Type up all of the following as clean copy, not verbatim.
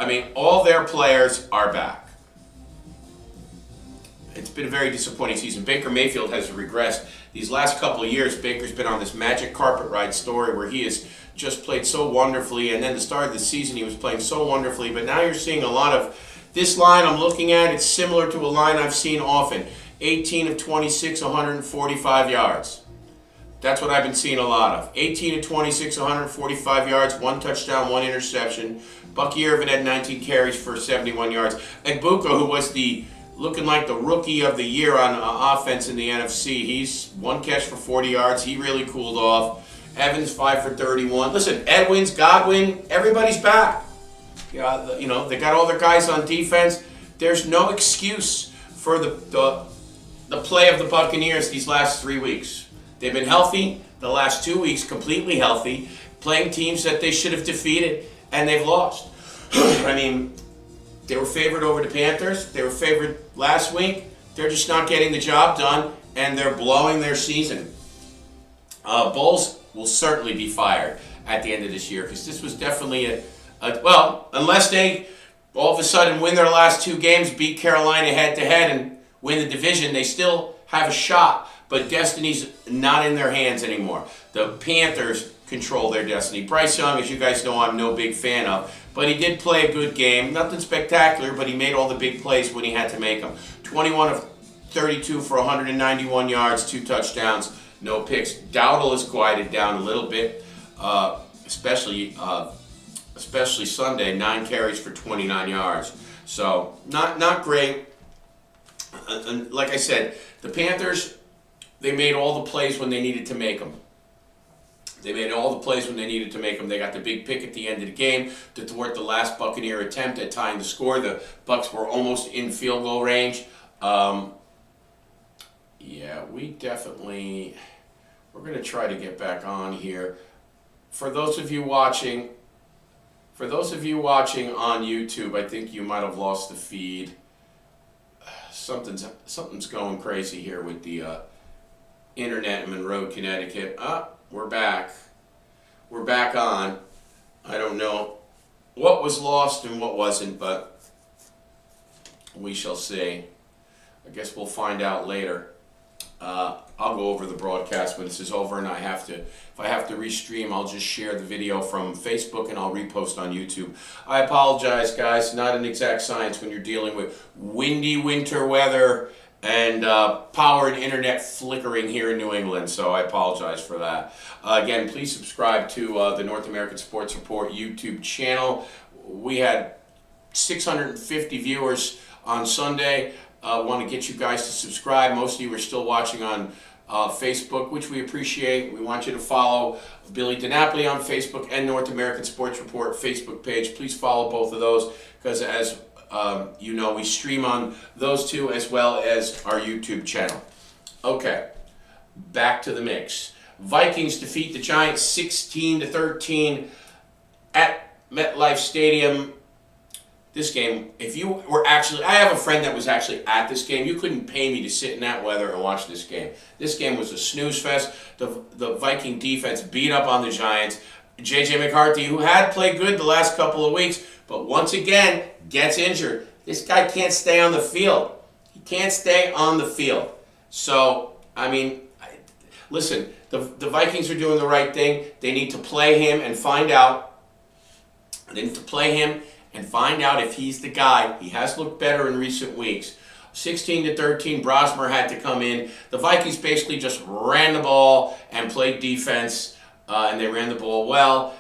I mean, all their players are back. It's been a very disappointing season. Baker Mayfield has regressed. These last couple of years, Baker's been on this magic carpet ride story where he has just played so wonderfully, and then the start of the season he was playing so wonderfully, but now you're seeing a lot of this line I'm looking at. It's similar to a line I've seen often. 18 of 26, 145 yards. That's what I've been seeing a lot of. 18 of 26, 145 yards, 1 touchdown, 1 interception. Bucky Irvin had 19 carries for 71 yards. Egbuka, who was looking like the rookie of the year on offense in the NFC, he's 1 catch for 40 yards. He really cooled off. Evans 5 for 31. Listen, Edwins, Godwin, everybody's back. Yeah, you know, they got all their guys on defense. There's no excuse for the play of the Buccaneers these last 3 weeks. They've been healthy the last 2 weeks, completely healthy, playing teams that they should have defeated, and they've lost. I mean, they were favored over the Panthers. They were favored last week. They're just not getting the job done, and they're blowing their season. Bulls will certainly be fired at the end of this year, because this was definitely well, unless they all of a sudden win their last 2 games, beat Carolina head-to-head, and win the division, they still have a shot, but destiny's not in their hands anymore. The Panthers control their destiny. Bryce Young, as you guys know, I'm no big fan of, but he did play a good game. Nothing spectacular, but he made all the big plays when he had to make them. 21 of 32 for 191 yards, 2 touchdowns, no picks. Dowdle has quieted down a little bit, especially Sunday, 9 carries for 29 yards. So not great. And like I said, the Panthers, they made all the plays when they needed to make them. They made all the plays when they needed to make them. They got the big pick at the end of the game to thwart the last Buccaneer attempt at tying the score. The Bucs were almost in field goal range. Yeah, we're going to try to get back on here. For those of you watching on YouTube, I think you might have lost the feed. Something's going crazy here with the internet in Monroe, Connecticut. We're back. We're back on. I don't know what was lost and what wasn't, but we shall see. I guess we'll find out later. I'll go over the broadcast when this is over, and if I have to restream, I'll just share the video from Facebook and I'll repost on YouTube. I apologize, guys. Not an exact science when you're dealing with windy winter weather and power and internet flickering here in New England, so I apologize for that. Again, please subscribe to the North American Sports Report YouTube channel. We had 650 viewers on Sunday. I want to get you guys to subscribe. Most of you are still watching on Facebook, which we appreciate. We want you to follow Billy DiNapoli on Facebook and North American Sports Report Facebook page. Please follow both of those, because as you know, we stream on those two as well as our YouTube channel. Okay, back to the mix. Vikings defeat the Giants 16-13 at MetLife Stadium. This game, if you were actually, I have a friend that was actually at this game. You couldn't pay me to sit in that weather and watch this game. This game was a snooze fest. The Viking defense beat up on the Giants. J.J. McCarthy, who had played good the last couple of weeks, but once again gets injured. This guy can't stay on the field. He can't stay on the field. So, I mean, listen, the Vikings are doing the right thing. They need to play him and find out. They need to play him and find out if he's the guy. He has looked better in recent weeks. 16-13, Brosmer had to come in. The Vikings basically just ran the ball and played defense, and they ran the ball well.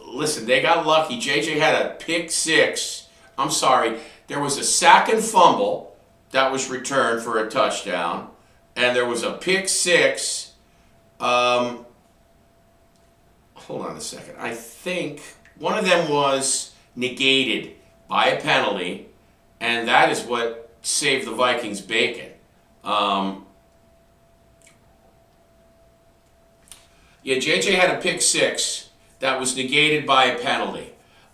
Listen, they got lucky. JJ had a pick 6. I'm sorry. There was a sack and fumble that was returned for a touchdown, and there was a pick 6. Hold on a second. I think one of them was negated by a penalty, and that is what saved the Vikings bacon. Yeah, JJ had a pick 6 that was negated by a penalty.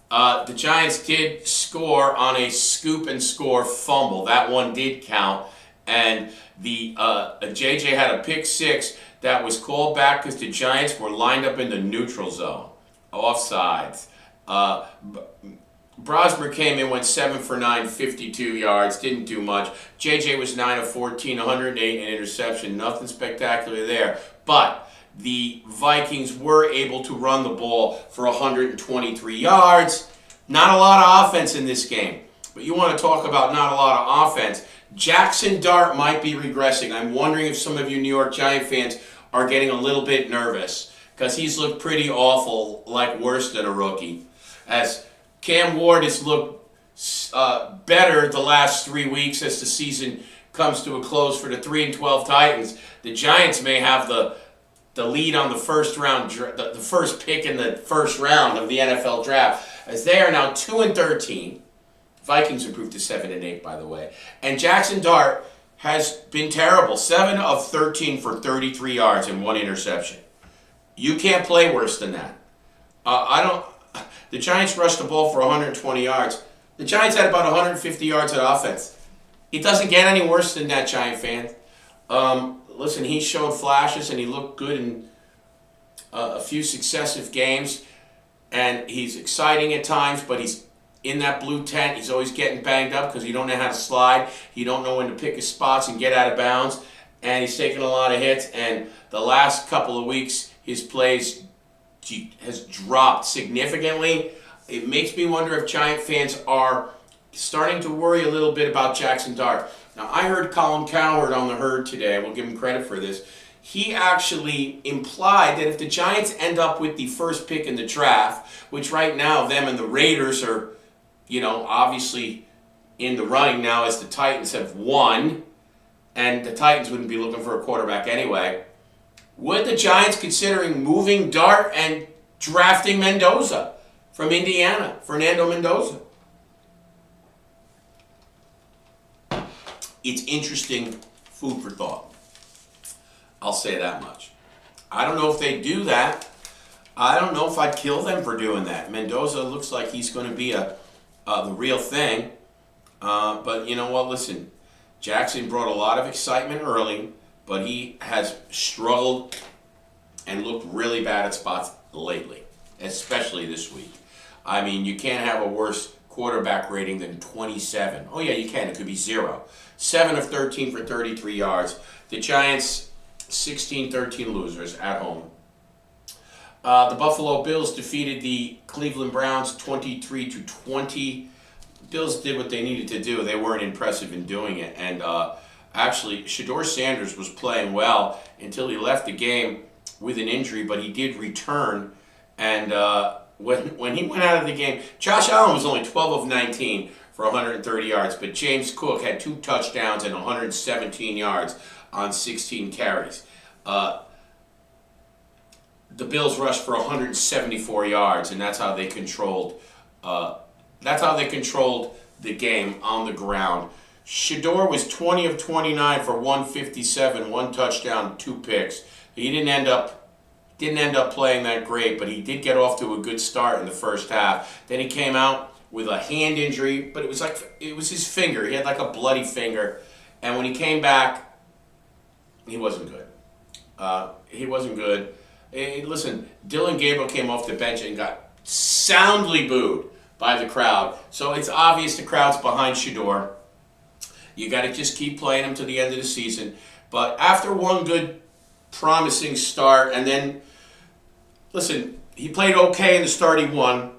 The Giants did score on a scoop and score fumble. That one did count, and the JJ had a pick 6 that was called back because the Giants were lined up in the neutral zone, offsides. Brosmer Brosmer came in, went 7 for 9, 52 yards, didn't do much. JJ was 9 of 14, 108 and interception, nothing spectacular there. But the Vikings were able to run the ball for 123 yards. Not a lot of offense in this game. But you want to talk about not a lot of offense. Jackson Dart might be regressing. I'm wondering if some of you New York Giant fans are getting a little bit nervous because he's looked pretty awful, like worse than a rookie. As Cam Ward has looked better the last 3 weeks as the season comes to a close for the 3-12 Titans. The Giants may have the lead on the first round, the first pick in the first round of the NFL draft, as they are now 2-13. Vikings improved to 7-8, by the way. And Jackson Dart has been terrible. 7 of 13 for 33 yards and 1 interception. You can't play worse than that. The Giants rushed the ball for 120 yards. The Giants had about 150 yards of offense. It doesn't get any worse than that, Giant fans. Listen, he showed flashes and he looked good in a few successive games. And he's exciting at times, but he's in that blue tent. He's always getting banged up because he don't know how to slide. He don't know when to pick his spots and get out of bounds. And he's taking a lot of hits. And the last couple of weeks, his plays has dropped significantly. It makes me wonder if Giant fans are starting to worry a little bit about Jackson Dart. Now, I heard Colin Cowherd on the Herd today. I will give him credit for this. He actually implied that if the Giants end up with the first pick in the draft, which right now them and the Raiders are, obviously in the running now as the Titans have won, and the Titans wouldn't be looking for a quarterback anyway, would the Giants considering moving Dart and drafting Mendoza from Indiana, Fernando Mendoza? It's interesting food for thought. I'll say that much. I don't know if they do that. I don't know if I'd kill them for doing that. Mendoza looks like he's going to be the real thing. But you know what? Listen, Jackson brought a lot of excitement early, but he has struggled and looked really bad at spots lately, especially this week. I mean, you can't have a worse quarterback rating than 27. Oh, yeah, you can. It could be 0. 7 of 13 for 33 yards. The Giants, 16-13 losers at home. The Buffalo Bills defeated the Cleveland Browns 23-20. Bills did what they needed to do. They weren't impressive in doing it. And actually, Shedeur Sanders was playing well until he left the game with an injury, but he did return. And when he went out of the game, Josh Allen was only 12 of 19 for 130 yards, but James Cook had 2 touchdowns and 117 yards on 16 carries. The Bills rushed for 174 yards, and that's how they controlled. That's how they controlled the game on the ground. Shedeur was 20 of 29 for 157, 1 touchdown, 2 picks. He didn't end up playing that great, but he did get off to a good start in the first half. Then he came out with a hand injury, but it was his finger. He had like a bloody finger, and when he came back, he wasn't good. He wasn't good. Listen, Dylan Gabriel came off the bench and got soundly booed by the crowd. So it's obvious the crowd's behind Shedeur. You got to just keep playing him to the end of the season. But after one good, promising start, and then, listen, he played okay in the start he won.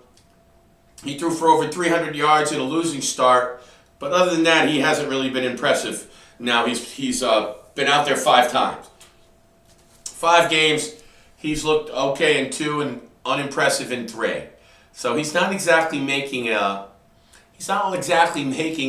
He threw for over 300 yards in a losing start. But other than that, he hasn't really been impressive. Now he's been out there 5 times. 5 games, he's looked okay in 2 and unimpressive in 3. So he's not exactly making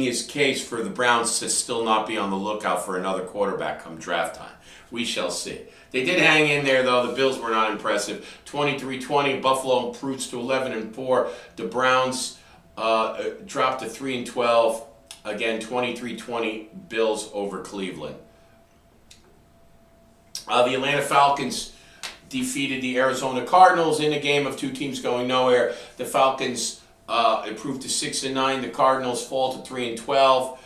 his case for the Browns to still not be on the lookout for another quarterback come draft time. We shall see. They did hang in there, though. The Bills were not impressive. 23-20, Buffalo improves to 11-4. The Browns dropped to 3-12. Again, 23-20, Bills over Cleveland. The Atlanta Falcons defeated the Arizona Cardinals in a game of 2 teams going nowhere. The Falcons improved to 6-9. The Cardinals fall to 3-12.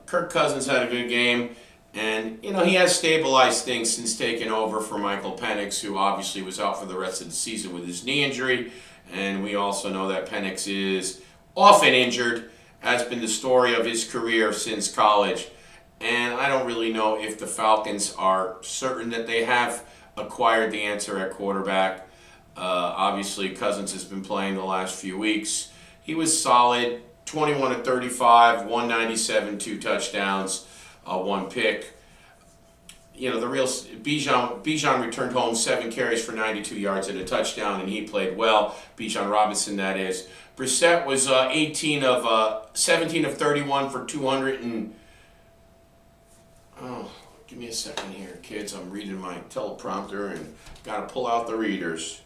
Kirk Cousins had a good game, and he has stabilized things since taking over for Michael Penix, who obviously was out for the rest of the season with his knee injury. And we also know that Penix is often injured, has been the story of his career since college. And I don't really know if the Falcons are certain that they have acquired the answer at quarterback. Obviously, Cousins has been playing the last few weeks. He was solid, 21 of 35, 197, 2 touchdowns, 1 pick. You know, the real Bijan returned home 7 carries for 92 yards and a touchdown, and he played well. Bijan Robinson, that is. Brissett was 17 of 31 for 200 and. Oh, give me a second here, kids. I'm reading my teleprompter and got to pull out the readers.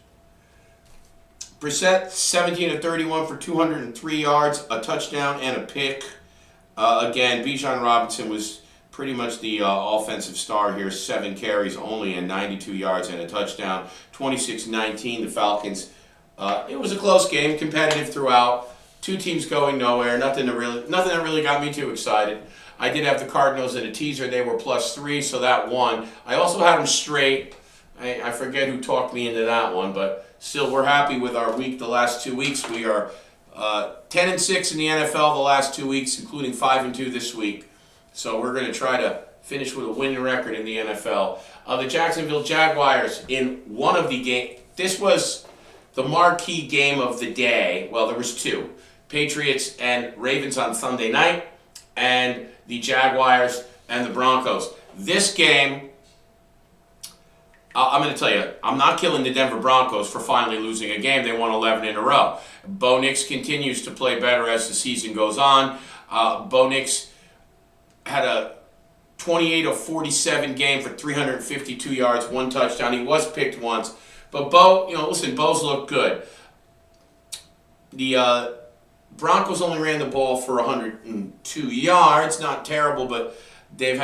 Brissett, 17 of 31 for 203 yards, a touchdown, and a pick. Again, Bijan Robinson was pretty much the offensive star here. 7 carries only and 92 yards and a touchdown. 26-19, the Falcons. It was a close game, competitive throughout. 2 teams going nowhere. Nothing that really got me too excited. I did have the Cardinals in a teaser. They were +3, so that won. I also had them straight. I forget who talked me into that one, but still, we're happy with our week. The last 2 weeks, we are 10-6 in the NFL the last 2 weeks, including 5-2 this week. So we're going to try to finish with a winning record in the NFL. The Jacksonville Jaguars in one of the games. This was the marquee game of the day. Well, there was 2. Patriots and Ravens on Sunday night, and the Jaguars and the Broncos. This game, I'm going to tell you, I'm not killing the Denver Broncos for finally losing a game. They won 11 in a row. Bo Nix continues to play better as the season goes on. Bo Nix had a 28 of 47 game for 352 yards, 1 touchdown. He was picked once. But Bo, listen, Bo's looked good. The Broncos only ran the ball for 102 yards. Not terrible, but they've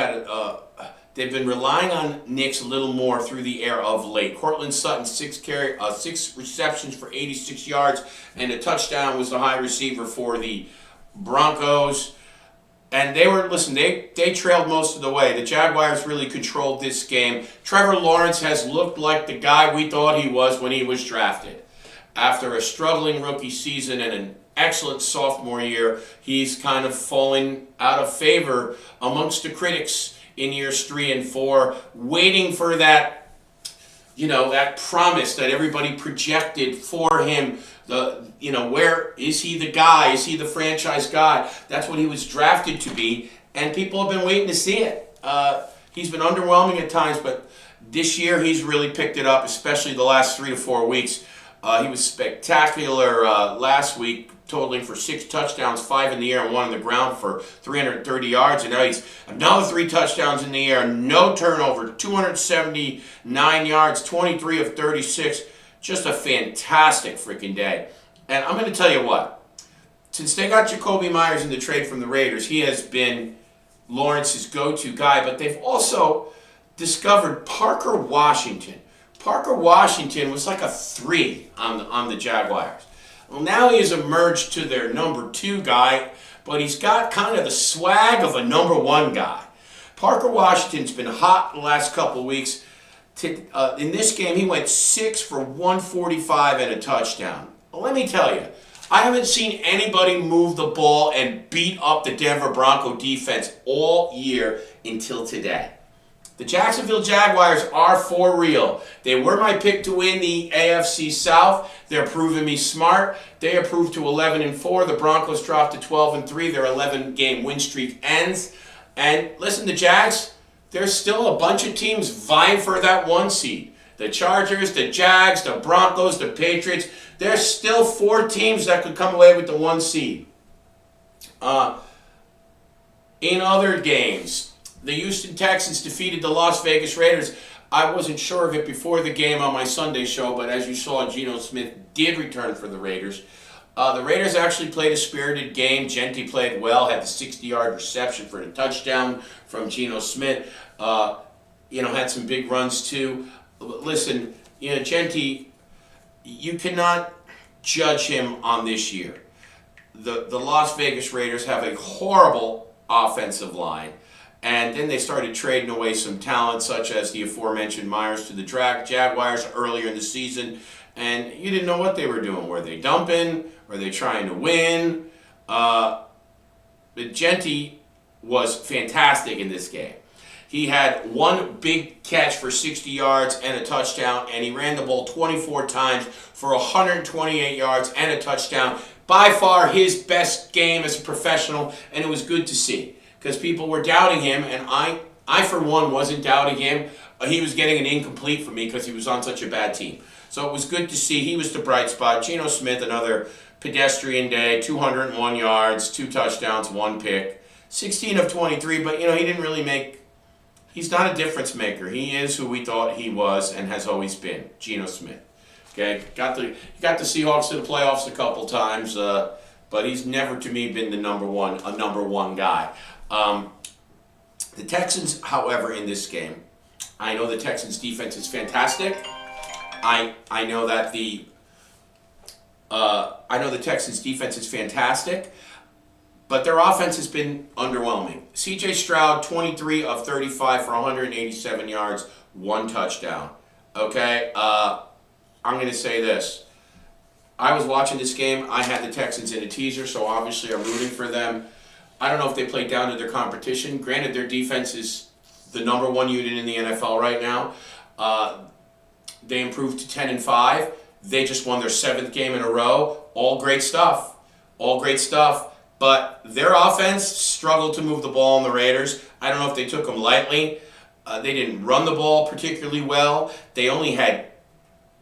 been relying on Nix a little more through the air of late. Cortland Sutton, 6 receptions for 86 yards, and a touchdown, was the high receiver for the Broncos. And they trailed most of the way. The Jaguars really controlled this game. Trevor Lawrence has looked like the guy we thought he was when he was drafted. After a struggling rookie season and an excellent sophomore year, he's kind of falling out of favor amongst the critics in years 3 and 4, waiting for that, that promise that everybody projected for him. Where is he the guy? Is he the franchise guy? That's what he was drafted to be, and people have been waiting to see it. He's been underwhelming at times, but this year he's really picked it up, especially the last 3 to 4 weeks. He was spectacular last week, totaling for 6 touchdowns, 5 in the air and 1 on the ground for 330 yards. And now he's another 3 touchdowns in the air, no turnover, 279 yards, 23 of 36. Just a fantastic freaking day. And I'm going to tell you what, since they got Jacoby Myers in the trade from the Raiders, he has been Lawrence's go-to guy, but they've also discovered Parker Washington. Parker Washington was like a 3 on the Jaguars. Well, now he has emerged to their number 2 guy, but he's got kind of the swag of a number 1 guy. Parker Washington's been hot the last couple weeks. In this game, he went 6 for 145 and a touchdown. Well, let me tell you, I haven't seen anybody move the ball and beat up the Denver Bronco defense all year until today. The Jacksonville Jaguars are for real. They were my pick to win the AFC South. They're proving me smart. They improved to 11-4. The Broncos dropped to 12-3. Their 11-game win streak ends. And listen, the Jags, there's still a bunch of teams vying for that 1 seed. The Chargers, the Jags, the Broncos, the Patriots. There's still 4 teams that could come away with the 1 seed. In other games, the Houston Texans defeated the Las Vegas Raiders. I wasn't sure of it before the game on my Sunday show, but as you saw, Geno Smith did return for the Raiders. The Raiders actually played a spirited game. Genti played well, had the 60-yard reception for the touchdown from Geno Smith. Had some big runs too. Listen, Genti, you cannot judge him on this year. The Las Vegas Raiders have a horrible offensive line. And then they started trading away some talent, such as the aforementioned Myers to the Jaguars earlier in the season. And you didn't know what they were doing. Were they dumping? Were they trying to win? Genti was fantastic in this game. He had one big catch for 60 yards and a touchdown, and he ran the ball 24 times for 128 yards and a touchdown. By far his best game as a professional, and it was good to see because people were doubting him, and I for one wasn't doubting him. He was getting an incomplete for me because he was on such a bad team. So it was good to see. He was the bright spot. Geno Smith, another pedestrian day, 201 yards, 2 touchdowns, 1 pick, 16 of 23, but he didn't really he's not a difference maker. He is who we thought he was and has always been, Geno Smith. Okay, got the Seahawks to the playoffs a couple times, but he's never to me been a number one guy. The Texans, however, in this game, I know the Texans defense is fantastic. I know the Texans defense is fantastic, but their offense has been underwhelming. C.J. Stroud, 23 of 35 for 187 yards, 1 touchdown. Okay, I'm going to say this. I was watching this game. I had the Texans in a teaser, so obviously I'm rooting for them. I don't know if they played down to their competition. Granted, their defense is the number 1 unit in the NFL right now. They improved to 10-5. They just won their 7th game in a row. All great stuff. But their offense struggled to move the ball on the Raiders. I don't know if they took them lightly. They didn't run the ball particularly well. They only had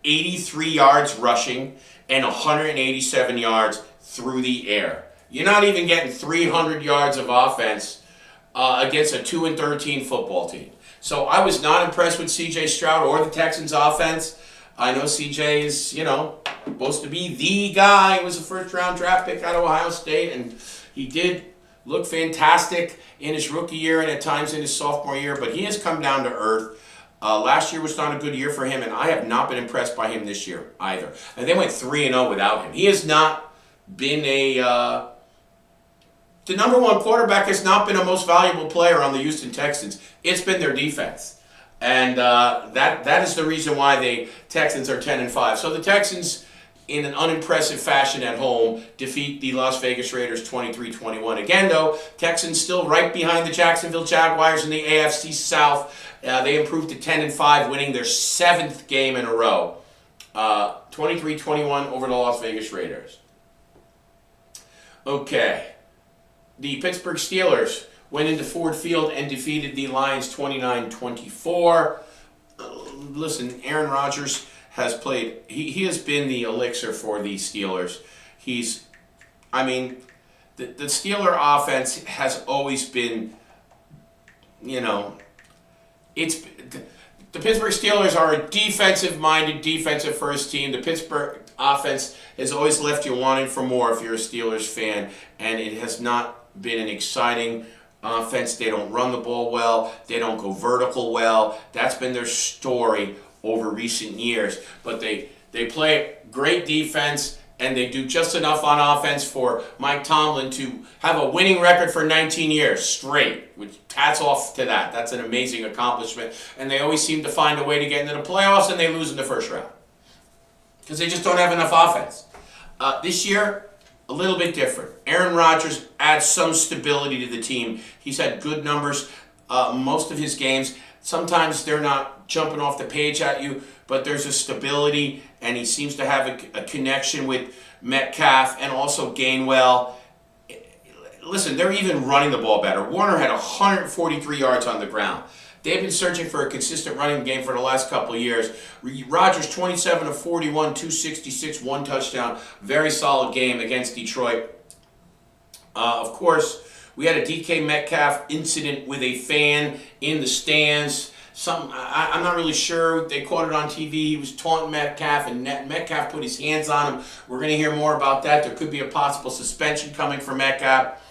83 yards rushing and 187 yards through the air. You're not even getting 300 yards of offense against a 2-13 football team. So I was not impressed with C.J. Stroud or the Texans' offense. I know C.J. is, supposed to be the guy. He was a first-round draft pick out of Ohio State, and he did look fantastic in his rookie year and at times in his sophomore year, but he has come down to earth. Last year was not a good year for him, and I have not been impressed by him this year either. And they went 3-0 without him. He has not been the number 1 quarterback has not been a most valuable player on the Houston Texans. It's been their defense. And that is the reason why the Texans are 10-5. So the Texans, in an unimpressive fashion at home, defeat the Las Vegas Raiders 23-21. Again, though, Texans still right behind the Jacksonville Jaguars in the AFC South. They improved to 10-5, winning their 7th game in a row. 23-21 over the Las Vegas Raiders. Okay. The Pittsburgh Steelers went into Ford Field and defeated the Lions 29-24. Listen, Aaron Rodgers has played, he has been the elixir for the Steelers. The Steeler offense has always been, it's, the Pittsburgh Steelers are a defensive-minded, defensive-first team. The Pittsburgh offense has always left you wanting for more if you're a Steelers fan, and it has not been an exciting offense. They don't run the ball well. They don't go vertical well. That's been their story over recent years. But they play great defense, and they do just enough on offense for Mike Tomlin to have a winning record for 19 years straight, which hats off to that. That's an amazing accomplishment. And they always seem to find a way to get into the playoffs, and they lose in the first round because they just don't have enough offense. This year, a little bit different. Aaron Rodgers adds some stability to the team. He's had good numbers most of his games. Sometimes they're not jumping off the page at you, but there's a stability, and he seems to have a connection with Metcalf and also Gainwell. Listen, they're even running the ball better. Warner had 143 yards on the ground. They've been searching for a consistent running game for the last couple of years. Rodgers, 27 of 41, 266, 1 touchdown. Very solid game against Detroit. Of course, we had a DK Metcalf incident with a fan in the stands. I'm not really sure. They caught it on TV. He was taunting Metcalf, and Metcalf put his hands on him. We're going to hear more about that. There could be a possible suspension coming for Metcalf.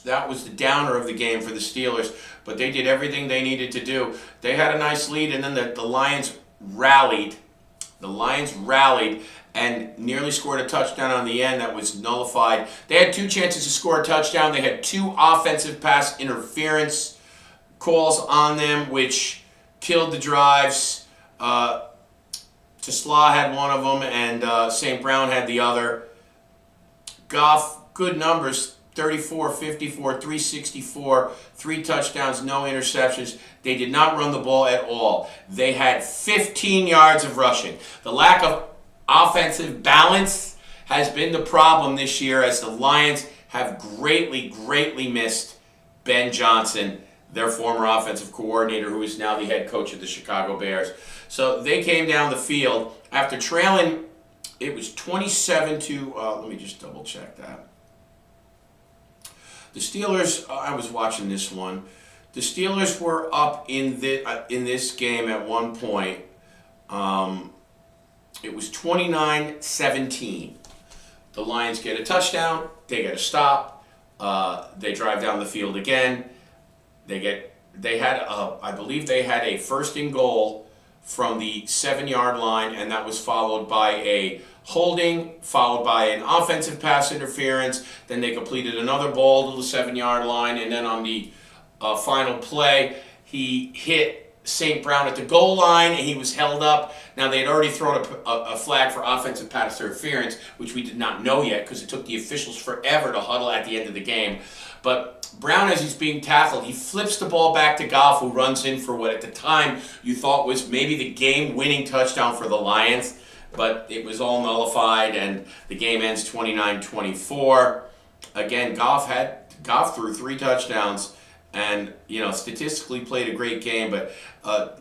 That was the downer of the game for the Steelers, but they did everything they needed to do. They had a nice lead, and then the Lions rallied. The Lions rallied and nearly scored a touchdown on the end that was nullified. They had 2 chances to score a touchdown. They had 2 offensive pass interference calls on them, which killed the drives. Tesla had one of them, and St. Brown had the other. Goff, good numbers. 34, 54, 364, 3 touchdowns, no interceptions. They did not run the ball at all. They had 15 yards of rushing. The lack of offensive balance has been the problem this year, as the Lions have greatly missed Ben Johnson, their former offensive coordinator, who is now the head coach of the Chicago Bears. So they came down the field after trailing. It was 27 to, let me just double check that. The Steelers, I was watching this one. The Steelers were up in this game at one point. It was 29-17. The Lions get a touchdown. They get a stop. They drive down the field again. I believe they had a first and goal from the 7-yard line, and that was followed by a holding, followed by an offensive pass interference. Then they completed another ball to the 7-yard line, and then on the final play, he hit St. Brown at the goal line, and he was held up. Now, they had already thrown a flag for offensive pass interference, which we did not know yet because it took the officials forever to huddle at the end of the game. But Brown, as he's being tackled, he flips the ball back to Goff, who runs in for what at the time you thought was maybe the game-winning touchdown for the Lions. But it was all nullified, and the game ends 29-24. Again, Goff threw 3 touchdowns, and statistically played a great game. But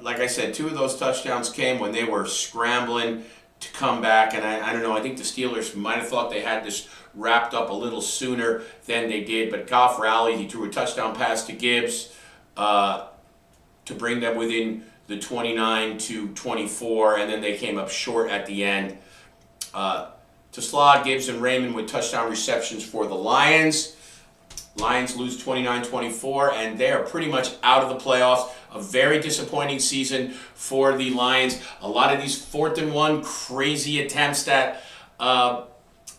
like I said, 2 of those touchdowns came when they were scrambling to come back, and I don't know. I think the Steelers might have thought they had this wrapped up a little sooner than they did. But Goff rallied. He threw a touchdown pass to Gibbs to bring them within the 29-24, and then they came up short at the end. Slot, Gibbs, and Raymond with touchdown receptions for the Lions. Lions lose 29-24, and they are pretty much out of the playoffs. A very disappointing season for the Lions. A lot of these 4th and 1 crazy attempts that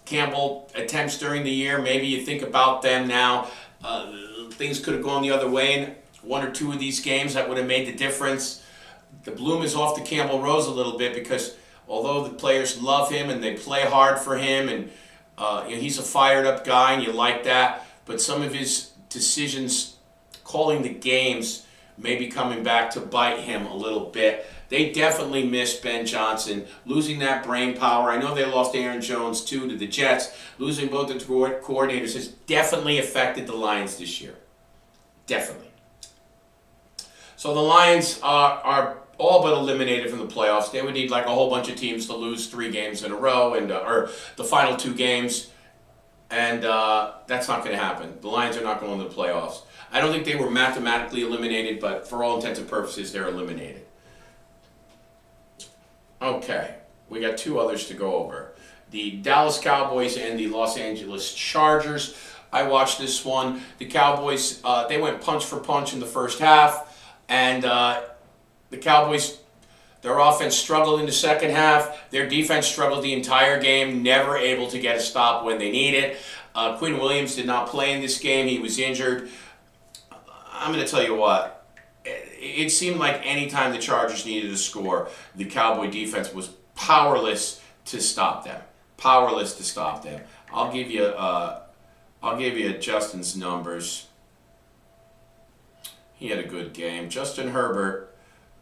Campbell attempts during the year, maybe you think about them now. Things could have gone the other way in 1 or 2 of these games. That would have made the difference. The bloom is off the Campbell Rose a little bit because although the players love him and they play hard for him, and he's a fired up guy and you like that, but some of his decisions calling the games may be coming back to bite him a little bit. They definitely missed Ben Johnson, losing that brain power. I know they lost Aaron Jones too to the Jets. Losing both the coordinators has definitely affected the Lions this year. Definitely. So the Lions are all but eliminated from the playoffs. They would need like a whole bunch of teams to lose 3 games in a row, and or the final 2 games. And that's not going to happen. The Lions are not going to the playoffs. I don't think they were mathematically eliminated, but for all intents and purposes, they're eliminated. Okay, we got 2 others to go over. The Dallas Cowboys and the Los Angeles Chargers. I watched this one. The Cowboys, they went punch for punch in the first half, and the Cowboys, their offense struggled in the second half. Their defense struggled the entire game, never able to get a stop when they need it. Quinn Williams did not play in this game. He was injured. I'm going to tell you what. It seemed like any time the Chargers needed a score, the Cowboy defense was powerless to stop them. Powerless to stop them. I'll give you Justin's numbers. He had a good game. Justin Herbert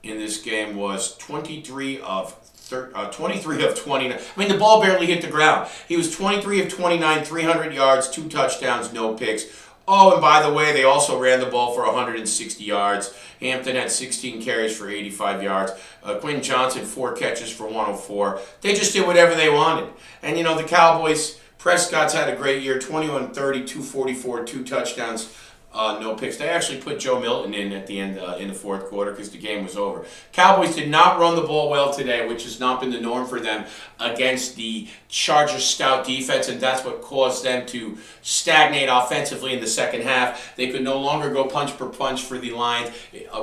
in this game was 23 of 29. I mean, the ball barely hit the ground. He was 23 of 29, 300 yards, 2 touchdowns, no picks. Oh, and by the way, they also ran the ball for 160 yards. Hampton had 16 carries for 85 yards. Quinn Johnson, 4 catches for 104. They just did whatever they wanted. And, the Cowboys, Prescott's had a great year, 21-30, 244, 2 touchdowns. No picks. They actually put Joe Milton in at the end in the fourth quarter because the game was over. Cowboys did not run the ball well today, which has not been the norm for them against the Chargers' stout defense, and that's what caused them to stagnate offensively in the second half. They could no longer go punch for punch for the Lions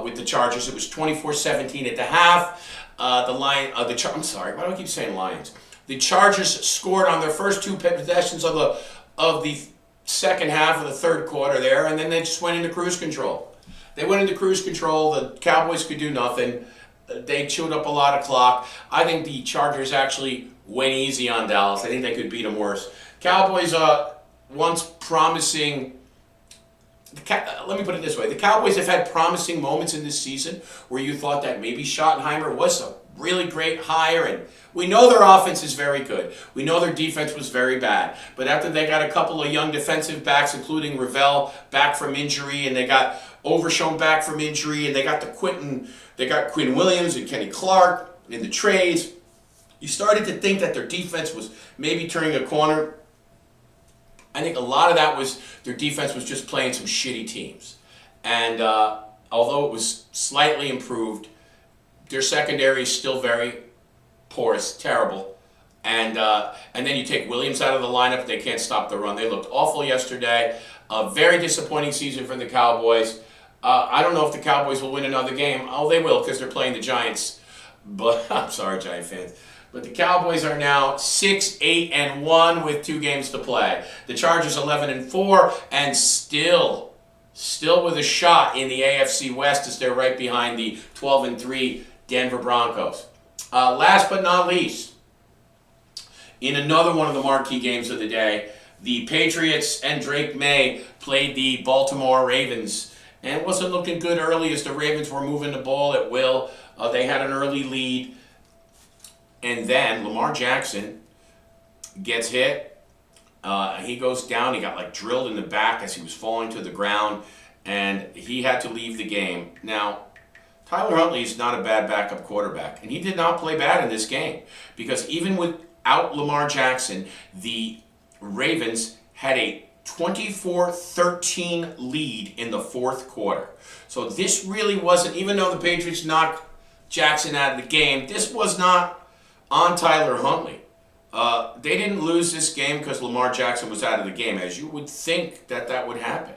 with the Chargers. It was 24-17 at the half. I'm sorry, why do I keep saying Lions? The Chargers scored on their first 2 possessions of the second half of the third quarter there, and then they just went into cruise control. They went into cruise control. The Cowboys could do nothing. They chewed up a lot of clock. I think the Chargers actually went easy on Dallas. I think they could beat them worse. Cowboys, once promising. Let me put it this way: the Cowboys have had promising moments in this season where you thought that maybe Schottenheimer was a really great hire, and we know their offense is very good. We know their defense was very bad, but after they got a couple of young defensive backs, including Ravel back from injury, and they got Overshown back from injury, and they got Quinn Williams and Kenny Clark in the trades. You started to think that their defense was maybe turning a corner. I think a lot of that was their defense was just playing some shitty teams. And although it was slightly improved, their secondary is still very porous, terrible. And then you take Williams out of the lineup, they can't stop the run. They looked awful yesterday. A very disappointing season for the Cowboys. I don't know if the Cowboys will win another game. Oh, they will, because they're playing the Giants. But I'm sorry, Giant fans. But the Cowboys are now 6-8-1 with 2 games to play. The Chargers 11-4 and still with a shot in the AFC West as they're right behind the 12-3 Denver Broncos. Last but not least, in another one of the marquee games of the day, the Patriots and Drake May played the Baltimore Ravens. And it wasn't looking good early as the Ravens were moving the ball at will. They had an early lead. And then Lamar Jackson gets hit. He goes down. He got drilled in the back as he was falling to the ground. And he had to leave the game. Now, Tyler Huntley is not a bad backup quarterback. And he did not play bad in this game. Because even without Lamar Jackson, the Ravens had a 24-13 lead in the fourth quarter. So this really wasn't, even though the Patriots knocked Jackson out of the game, this was not on Tyler Huntley. They didn't lose this game because Lamar Jackson was out of the game, as you would think that would happen.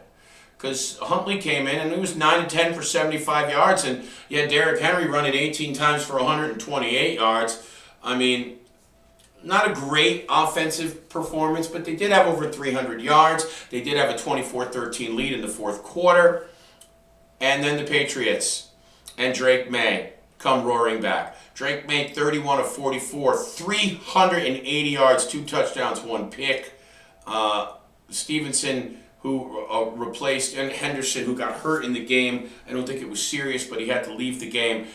Because Huntley came in and he was 9-10 for 75 yards, and you had Derrick Henry running 18 times for 128 yards. I mean, not a great offensive performance, but they did have over 300 yards. They did have a 24-13 lead in the fourth quarter. And then the Patriots and Drake May come roaring back. Drake made 31 of 44, 380 yards, 2 touchdowns, 1 pick. Stevenson, who replaced Henderson, who got hurt in the game. I don't think it was serious, but he had to leave the game.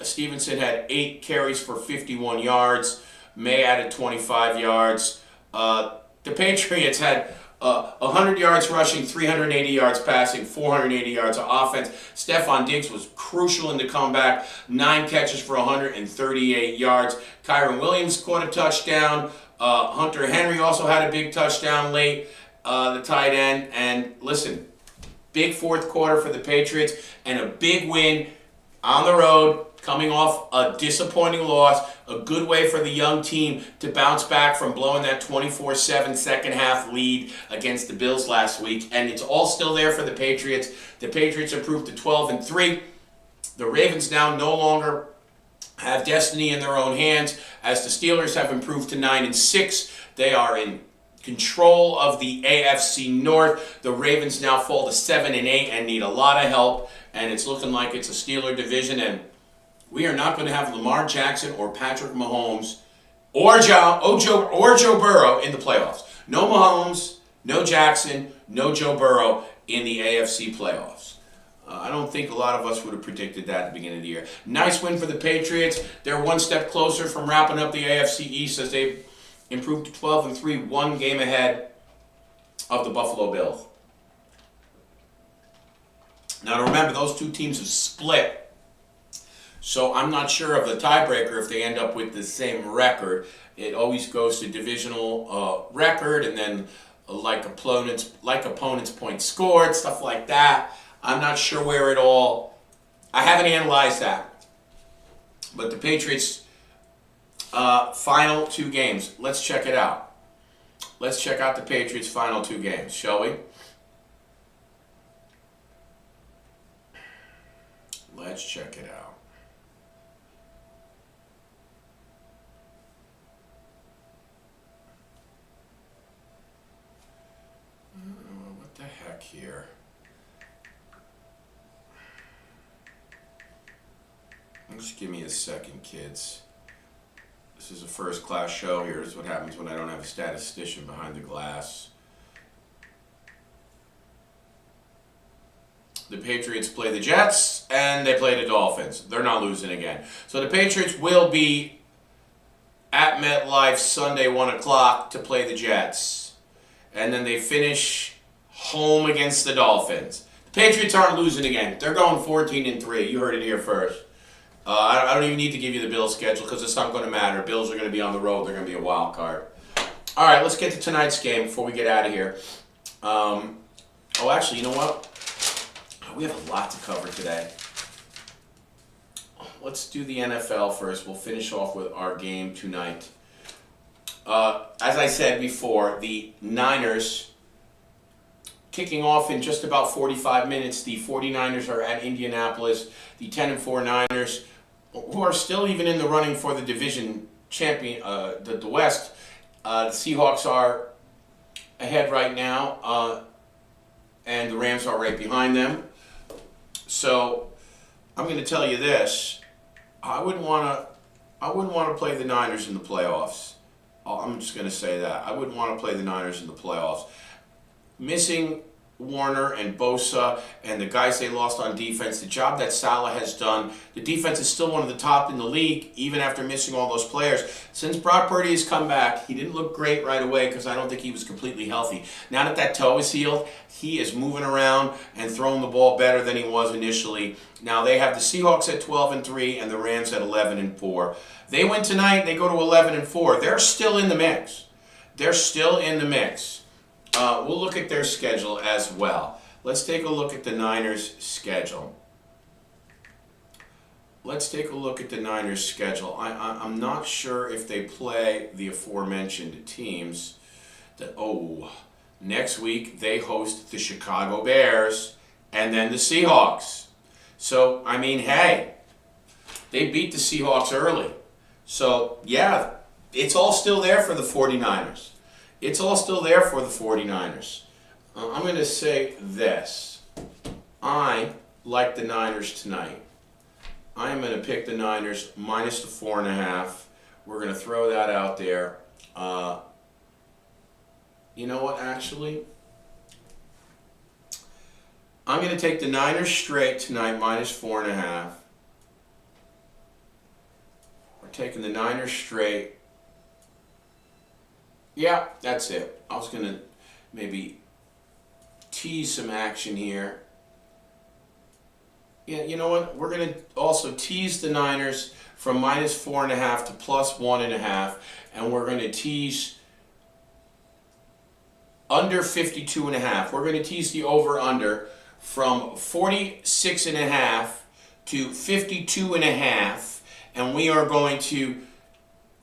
Stevenson had 8 carries for 51 yards. May added 25 yards. The Patriots had 100 yards rushing, 380 yards passing, 480 yards of offense. Stephon Diggs was crucial in the comeback. 9 catches for 138 yards. Kyron Williams caught a touchdown. Hunter Henry also had a big touchdown late, the tight end. And listen, big fourth quarter for the Patriots and a big win on the road, coming off a disappointing loss. A good way for the young team to bounce back from blowing that 24-7 second half lead against the Bills last week. And it's all still there for the Patriots. The Patriots improved to 12-3. The Ravens now no longer have destiny in their own hands, as the Steelers have improved to 9-6. They are in control of the AFC North. The Ravens now fall to 7-8 and need a lot of help. And it's looking like it's a Steeler division, and we are not going to have Lamar Jackson or Patrick Mahomes or Joe Burrow in the playoffs. No Mahomes, no Jackson, no Joe Burrow in the AFC playoffs. I don't think a lot of us would have predicted that at the beginning of the year. Nice win for the Patriots. They're one step closer from wrapping up the AFC East as they've improved to 12-3, 1 game ahead of the Buffalo Bills. Now, to remember, those 2 teams have split. So I'm not sure of the tiebreaker if they end up with the same record. It always goes to divisional record and then like opponents points scored, stuff like that. I'm not sure where it all. I haven't analyzed that. But the Patriots' final 2 games. Let's check it out. Let's check out the Patriots' final 2 games, shall we? Let's check it out. What the heck here? Just give me a second, kids. This is a first-class show. Here's what happens when I don't have a statistician behind the glass. The Patriots play the Jets, and they play the Dolphins. They're not losing again. So the Patriots will be at MetLife Sunday, 1 o'clock, to play the Jets. And then they finish home against the Dolphins. The Patriots aren't losing again. They're going 14-3. You heard it here first. I don't even need to give you the Bills schedule because it's not going to matter. Bills are going to be on the road. They're going to be a wild card. All right, let's get to tonight's game before we get out of here. Actually, you know what? We have a lot to cover today. Let's do the NFL first. We'll finish off with our game tonight. As I said before, the Niners kicking off in just about 45 minutes. The 49ers are at Indianapolis. The 10-4 Niners, who are still even in the running for the division champion, the West. The Seahawks are ahead right now, and the Rams are right behind them. So I'm going to tell you this: I wouldn't want to play the Niners in the playoffs. I'm just going to say that I wouldn't want to play the Niners in the playoffs. Missing Warner and Bosa and the guys they lost on defense, the job that Salah has done, the defense is still one of the top in the league, even after missing all those players. Since Brock Purdy has come back, he didn't look great right away because I don't think he was completely healthy. Now that that toe is healed, he is moving around and throwing the ball better than he was initially. Now they have the Seahawks at 12-3 and the Rams at 11-4. They win tonight, they go to 11-4. They're still in the mix. They're still in the mix. We'll look at their schedule as well. Let's take a look at the Niners' schedule. I'm not sure if they play the aforementioned teams. Next week they host the Chicago Bears and then the Seahawks. So, I mean, hey, they beat the Seahawks early. So, yeah, it's all still there for the 49ers. It's all still there for the 49ers. I'm going to say this. I like the Niners tonight. I am going to pick the Niners minus the 4.5. We're going to throw that out there. You know what, actually? I'm going to take the Niners straight tonight minus 4.5. We're taking the Niners straight. Yeah, that's it. I was going to maybe tease some action here. Yeah, you know what? We're going to also tease the Niners from minus 4.5 to plus 1.5. And we're going to tease under 52.5. We're going to tease the over-under from 46.5 to 52.5. And we are going to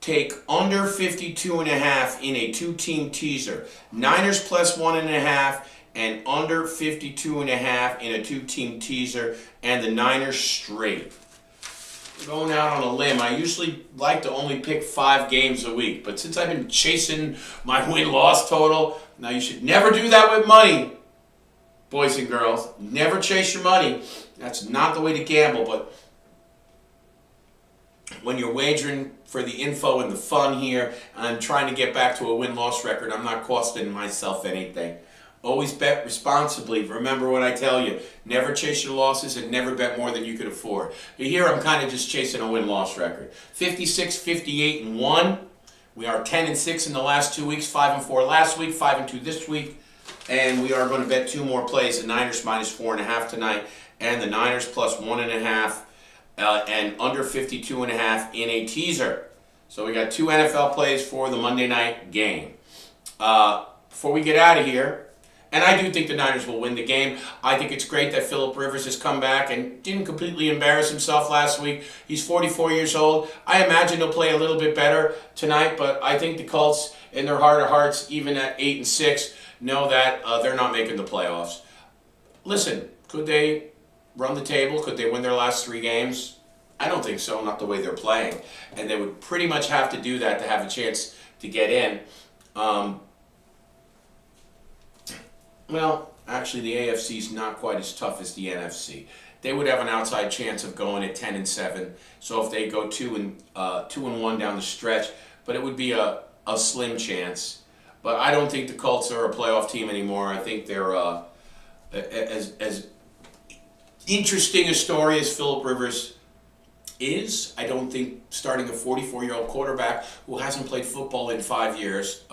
take under 52.5 in a two-team teaser. Niners plus 1.5 and under 52.5 in a two-team teaser, and the Niners straight. Going out on a limb. I usually like to only pick 5 games a week, but since I've been chasing my win-loss total, now you should never do that with money, boys and girls. Never chase your money. That's not the way to gamble, but when you're wagering for the info and the fun here, and I'm trying to get back to a win-loss record, I'm not costing myself anything. Always bet responsibly. Remember what I tell you. Never chase your losses and never bet more than you could afford. But here I'm kind of just chasing a win-loss record. 56, 58, and 1. We are 10-6 in the last 2 weeks, 5-4 last week, 5-2 this week. And we are going to bet 2 more plays. The Niners minus 4.5 tonight, and the Niners plus 1.5. And under 52.5 in a teaser. So we got 2 NFL plays for the Monday night game. Before we get out of here, and I do think the Niners will win the game. I think it's great that Phillip Rivers has come back and didn't completely embarrass himself last week. He's 44 years old. I imagine he'll play a little bit better tonight, but I think the Colts, in their heart of hearts, even at 8-6, know that they're not making the playoffs. Listen, could they run the table? Could they win their last 3 games? I don't think so, not the way they're playing. And they would pretty much have to do that to have a chance to get in. Well, actually the AFC is not quite as tough as the NFC. They would have an outside chance of going at 10-7. So if they go 2-1 down the stretch, but it would be a slim chance. But I don't think the Colts are a playoff team anymore. I think they're as interesting a story as Phillip Rivers is, I don't think starting a 44-year-old quarterback who hasn't played football in 5 years,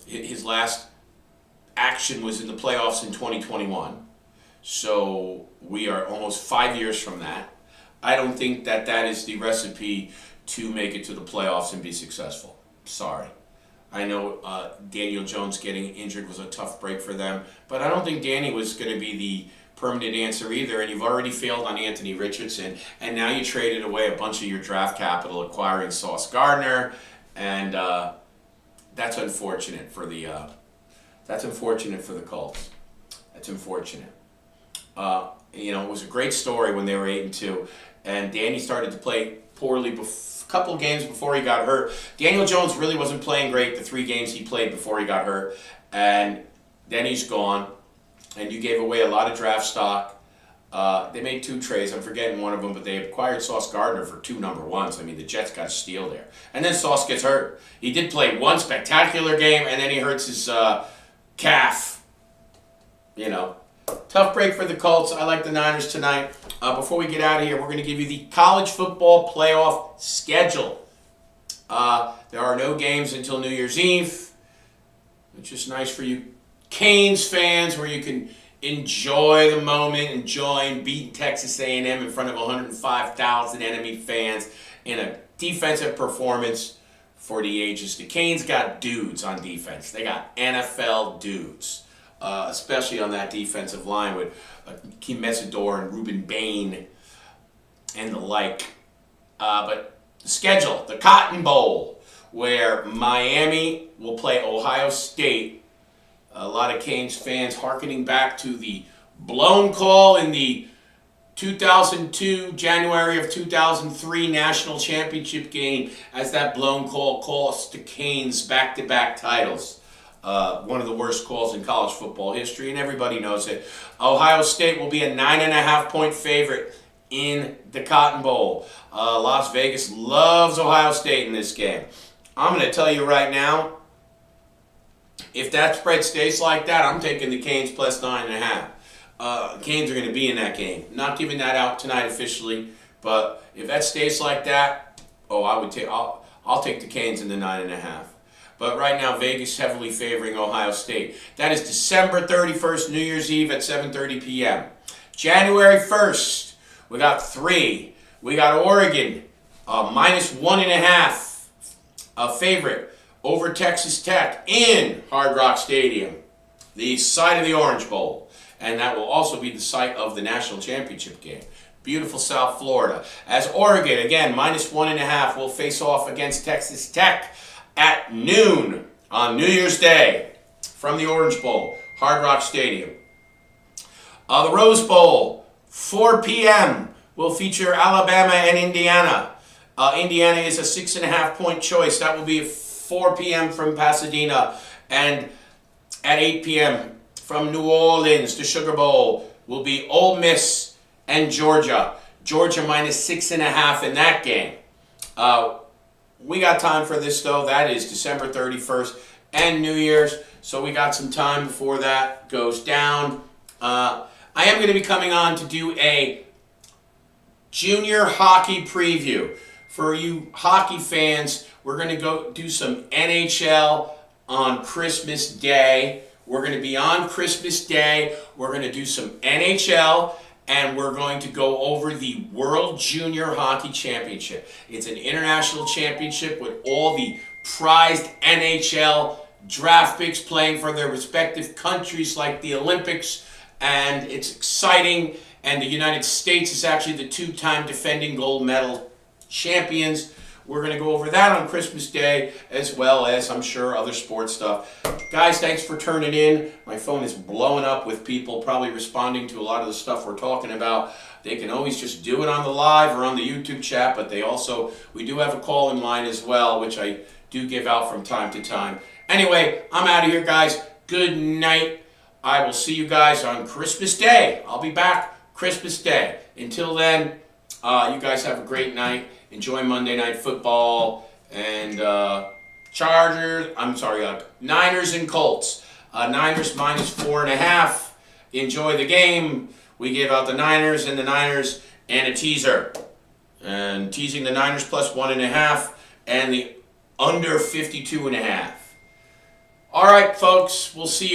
his last action was in the playoffs in 2021. So we are almost 5 years from that. I don't think that is the recipe to make it to the playoffs and be successful. Sorry. I know Daniel Jones getting injured was a tough break for them, but I don't think Danny was going to be the permanent answer either, and you've already failed on Anthony Richardson, and now you traded away a bunch of your draft capital acquiring Sauce Gardner, and that's unfortunate for the Colts. That's unfortunate. It was a great story when they were 8-2, and Danny started to play poorly a couple of games before he got hurt. Daniel Jones really wasn't playing great the 3 games he played before he got hurt, and then he's gone, and you gave away a lot of draft stock. They made 2 trades. I'm forgetting one of them, but they acquired Sauce Gardner for 2 number ones. I mean, the Jets got a steal there. And then Sauce gets hurt. He did play one spectacular game, and then he hurts his calf. Tough break for the Colts. I like the Niners tonight. Before we get out of here, we're going to give you the college football playoff schedule. There are no games until New Year's Eve, which is nice for you Canes fans, where you can enjoy the moment, enjoying beating Texas A&M in front of 105,000 enemy fans in a defensive performance for the ages. The Canes got dudes on defense. They got NFL dudes. Especially on that defensive line with Keem Mesidor and Ruben Bain and the like. But the schedule, the Cotton Bowl, where Miami will play Ohio State. A lot of Canes fans hearkening back to the blown call in the 2002, January of 2003 National Championship game, as that blown call cost the Canes back-to-back titles. One of the worst calls in college football history, and everybody knows it. Ohio State will be a 9.5-point favorite in the Cotton Bowl. Las Vegas loves Ohio State in this game. I'm going to tell you right now, if that spread stays like that, I'm taking the Canes plus 9.5. Canes are going to be in that game. Not giving that out tonight officially, but if that stays like that, I'll take the Canes in the 9.5. But right now, Vegas heavily favoring Ohio State. That is December 31st, New Year's Eve at 7:30 p.m. January 1st, we got 3. We got Oregon, minus 1.5, a favorite over Texas Tech in Hard Rock Stadium, the site of the Orange Bowl. And that will also be the site of the national championship game. Beautiful South Florida. As Oregon, again, minus 1.5, will face off against Texas Tech at noon on New Year's Day from the Orange Bowl, Hard Rock Stadium. The Rose Bowl, 4 p.m., will feature Alabama and Indiana. Indiana is a 6.5-point choice. That will be at 4 p.m. from Pasadena. And at 8 p.m. from New Orleans, the Sugar Bowl, will be Ole Miss and Georgia. Georgia minus 6.5 in that game. We got time for this, though. That is December 31st and New Year's, so we got some time before that goes down. I am going to be coming on to do a junior hockey preview. For you hockey fans, we're going to go do some NHL on Christmas Day. We're going to be on Christmas Day. We're going to do some NHL. And we're going to go over the World Junior Hockey Championship. It's an international championship with all the prized NHL draft picks playing for their respective countries, like the Olympics. And it's exciting. And the United States is actually the 2-time defending gold medal champions. We're going to go over that on Christmas Day, as well as, I'm sure, other sports stuff. Guys, thanks for turning in. My phone is blowing up with people probably responding to a lot of the stuff we're talking about. They can always just do it on the live or on the YouTube chat, but we do have a call-in line as well, which I do give out from time to time. Anyway, I'm out of here, guys. Good night. I will see you guys on Christmas Day. I'll be back Christmas Day. Until then, you guys have a great night. Enjoy Monday Night Football and Niners and Colts. Niners minus 4.5. Enjoy the game. we gave out the Niners and a teaser. And teasing the Niners plus 1.5 and the under 52.5. All right, folks, we'll see you.